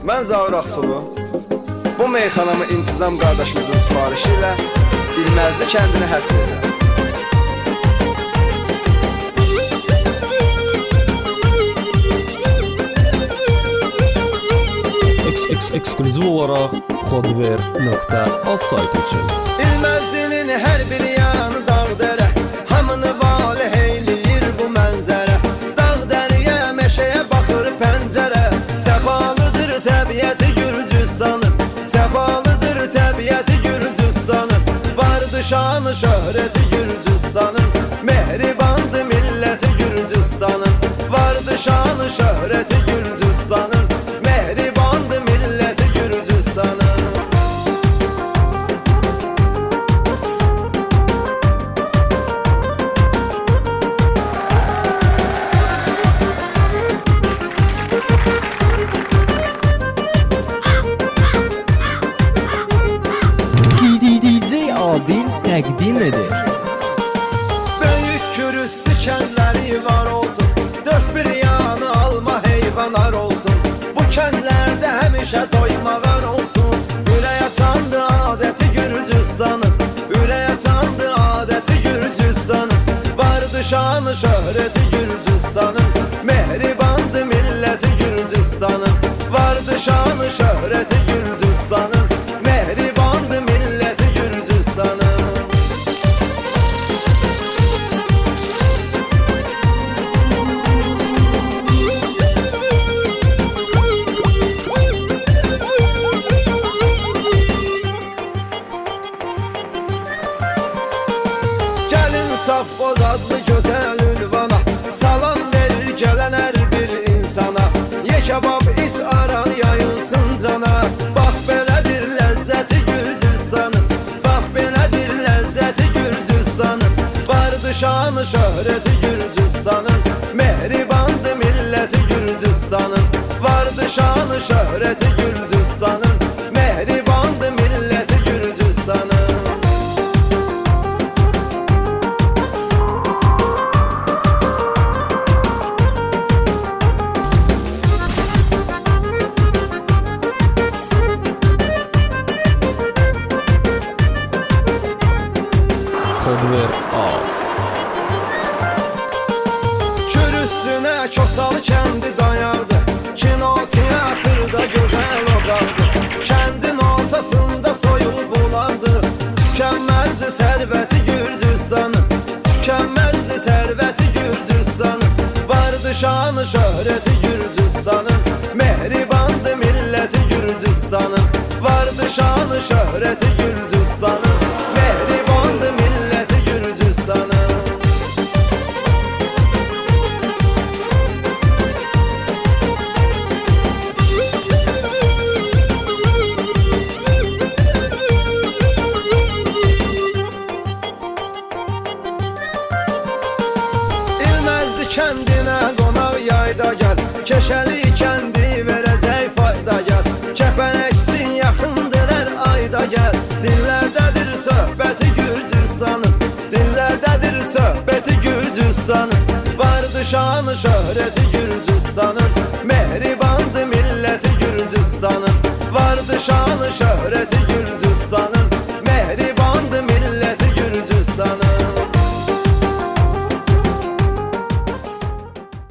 Mən Zaur Ağsulu. Bu meyxanamı İntizam qardaşımızın sifarişi ilə İlməzli kəndini həsr edirəm. Eksklüziv olaraq Xodver.az saytı üçün. İlməzlinin hər bir yanı dağ-dərə, hamını valeh eyləyir bu mənzərə. Dağ-dəriyə, meşəyə baxır pəncərə, səfalıdır təbiəti Gürcüstanın, səfalıdır təbiəti Gürcüstanın. Vardı şanı şöhrəti Gürcüstanın, mehribandı milləti Gürcüstanın. Vardı şanı şöhrəti Gürcüstanın, mehribandı milləti Gürcüstanın. DJ Adil təqdim edir. Böyük kürüstü kəndləri var olsun, dörd bir yanı alma heyvanlar olsun. Bu kəndlərdə həmişə doymağar olsun. Ürək açandı adəti Gürcüstanın, ürək açandı adəti Gürcüstanın. Vardı şanı şöhrəti Gürcüstanın, mehribandı milləti Gürcüstanın. Vardı şanı şöhrəti Gürcüstanın, mehribandı milləti Gürcüstanın. Gəlin Safxoz adlı gözəl ünvana, salam verir gələn hər bir insana. Ye kebab iç aran yayılsın cana. Bax belədir ləzzəti Gürcüstanın, bax belədir ləzzəti Gürcüstanın. Vardı şanı şöhrəti Gürcüstanın, mehribandı milləti Gürcüstanın. Vardı şanı şöhrəti Gürcüstanın, mehribandı milləti Gürcüstanın. Xodver.az. Kür üstünə Kosalı kəndi dayardı, kino teatrda gözəl ocaqdı. Kəndin ortasında soyulub olardı, tükənməzdi sərvəti Gürcüstanın, tükənməzdi sərvəti Gürcüstanın. Vardı şanı şöhrəti Gürcüstanın, mehribandı milləti Gürcüstanın. Vardı şanı şöhrəti Gürcüstanın, mehribandı milləti Gürcüstanın. İlməzli kəndinə qonaq yayda gəl, Keşəli kəndi verəcək fayda gəl. Kəpənəkçin yaxındır hər ayda gəl. Dillərdədir söhbəti Gürcüstanın, dillərdədir söhbəti Gürcüstanın. Vardı şanı şöhrəti Gürcüstanın, mehribandı milləti Gürcüstanın. Vardı şanı şöhrəti